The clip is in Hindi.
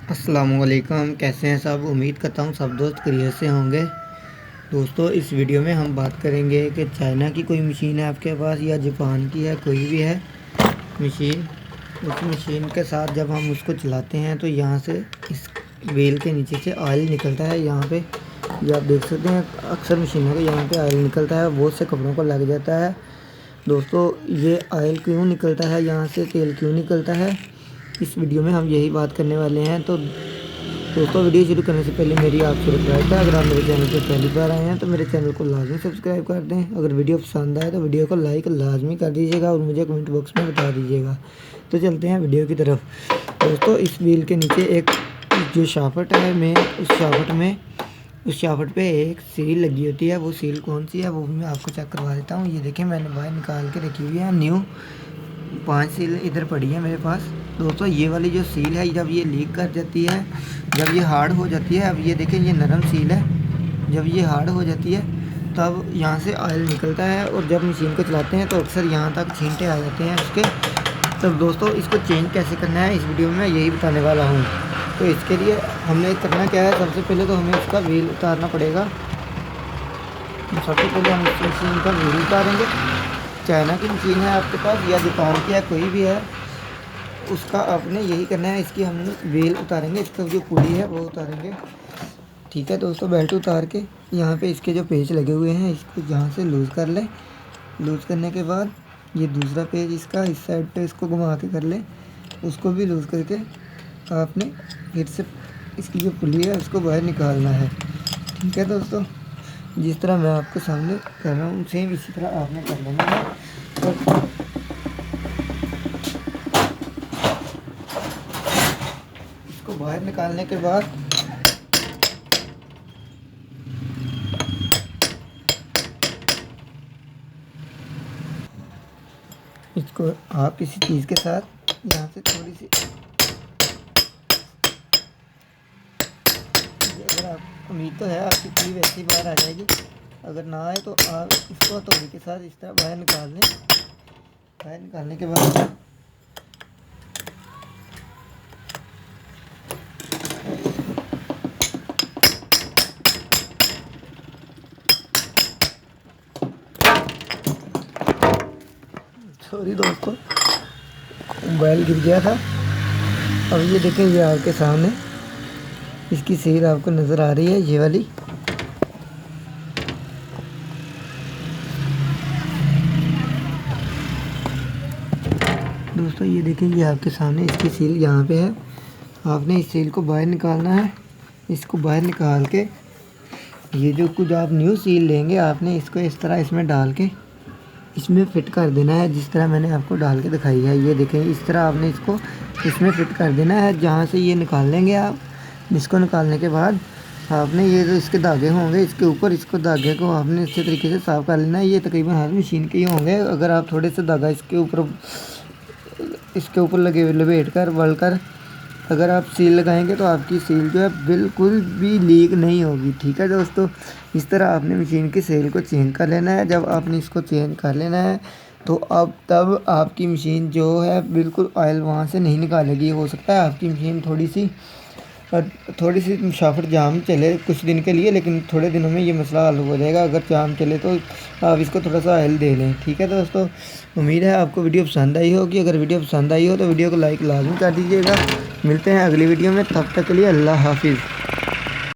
अस्सलामुअलैकुम, कैसे हैं सब। उम्मीद करता हूँ सब दोस्त खैरियत से होंगे। दोस्तों, इस वीडियो में हम बात करेंगे कि चाइना की कोई मशीन है आपके पास या जापान की है, कोई भी है मशीन। उस मशीन के साथ जब हम उसको चलाते हैं तो यहाँ से इस व्हील के नीचे से ऑयल निकलता है। यहाँ पे ये आप देख सकते हैं, अक्सर मशीनों के यहाँ पे ऑयल निकलता है, बहुत से कपड़ों को लग जाता है। दोस्तों, ये ऑयल क्यों निकलता है, यहाँ से तेल क्यों निकलता है, इस वीडियो में हम यही बात करने वाले हैं। तो दोस्तों, वीडियो शुरू करने से पहले मेरी आपसे रिक्वेस्ट है, अगर आप मेरे चैनल पर पहली बार आए हैं तो मेरे चैनल को लाजमी सब्सक्राइब कर दें। अगर वीडियो पसंद आए तो वीडियो को लाइक लाजमी कर दीजिएगा और मुझे कमेंट बॉक्स में बता दीजिएगा। तो चलते हैं वीडियो की तरफ। दोस्तों, इस व्हील के नीचे एक जो शाफ्ट है, मैं उस शाफ्ट पे एक सील लगी होती है। वो सील कौन सी है वो भी मैं आपको चेक करवा देता हूँ। ये देखें, मैंने बाहर निकाल के रखी हुई है न्यू। 5 सील इधर पड़ी है मेरे पास। दोस्तों, ये वाली जो सील है, जब ये लीक कर जाती है, जब ये हार्ड हो जाती है, अब ये देखें ये नरम सील है, जब ये हार्ड हो जाती है तब यहाँ से ऑयल निकलता है और जब मशीन को चलाते हैं तो अक्सर यहाँ तक छींटे आ जाते हैं उसके। तब दोस्तों, इसको चेंज कैसे करना है इस वीडियो में मैं यही बताने वाला हूँ। तो इसके लिए हमने करना क्या है, सबसे पहले तो हमें इसका व्हील उतारना पड़ेगा। सबसे पहले हम इस मशीन का व्हील उतारेंगे। चाइना की मशीन है आपके पास या जापान की है, कोई भी है, उसका आपने यही करना है। इसकी हम व्हील उतारेंगे, इसका जो पुली है वो उतारेंगे। ठीक है दोस्तों, बेल्ट उतार के यहाँ पे इसके जो पेच लगे हुए हैं इसको यहाँ से लूज़ कर लें। लूज़ करने के बाद ये दूसरा पेज इसका इस साइड पे इसको घुमा के कर लें, उसको भी लूज़ करके आपने फिर से इसकी जो पुली है उसको बाहर निकालना है। ठीक है दोस्तों, जिस तरह मैं आपके सामने कर रहा हूँ सेम इसी तरह आपने कर लेना है। और इसको बाहर निकालने के बाद इसको आप किसी चीज़ के साथ यहाँ से थोड़ी सी, अगर आप उम्मीद तो है आपकी पुली वैसे ही बाहर आ जाएगी, अगर ना आए तो आप इसको हथौड़ी के साथ इस तरह बाहर निकाल लें। बाहर निकालने के बाद सॉरी दोस्तों, मोबाइल गिर गया था। अब ये देखें, ये आपके सामने इसकी सील आपको नज़र आ रही है, ये वाली। दोस्तों, ये देखें, ये आपके सामने इसकी सील यहाँ पे है। आपने इस सील को बाहर निकालना है। इसको बाहर निकाल के ये जो कुछ आप न्यू सील लेंगे, आपने इसको इस तरह इसमें डाल के इसमें फ़िट कर देना है, जिस तरह मैंने आपको डाल के दिखाई है। ये देखें, इस तरह आपने इसको इसमें फ़िट कर देना है। जहाँ से ये निकाल लेंगे आप, इसको निकालने के बाद आपने ये जो इसके धागे होंगे इसके ऊपर, इसको धागे को आपने अच्छे तरीके से साफ़ कर लेना है। ये तकरीबन हर मशीन के ही होंगे। अगर आप थोड़े से धागा इसके ऊपर लगे लपेट कर वल कर अगर आप सील लगाएंगे तो आपकी सील जो है बिल्कुल भी लीक नहीं होगी। ठीक है दोस्तों, इस तरह आपने मशीन की सील को चेंज कर लेना है। जब आपने इसको चेंज कर लेना है तो अब तब आपकी मशीन जो है बिल्कुल ऑयल वहाँ से नहीं निकालेगी। हो सकता है आपकी मशीन थोड़ी सी शाफ्ट जाम चले कुछ दिन के लिए, लेकिन थोड़े दिनों में ये मसला हल हो जाएगा। अगर जाम चले तो आप इसको थोड़ा सा ऑयल दे लें। ठीक है दोस्तों, उम्मीद है आपको वीडियो पसंद आई होगी। अगर वीडियो पसंद आई हो तो वीडियो को लाइक लाजमी कर दीजिएगा। मिलते हैं अगली वीडियो में, तब तक के लिए अल्लाह हाफिज़।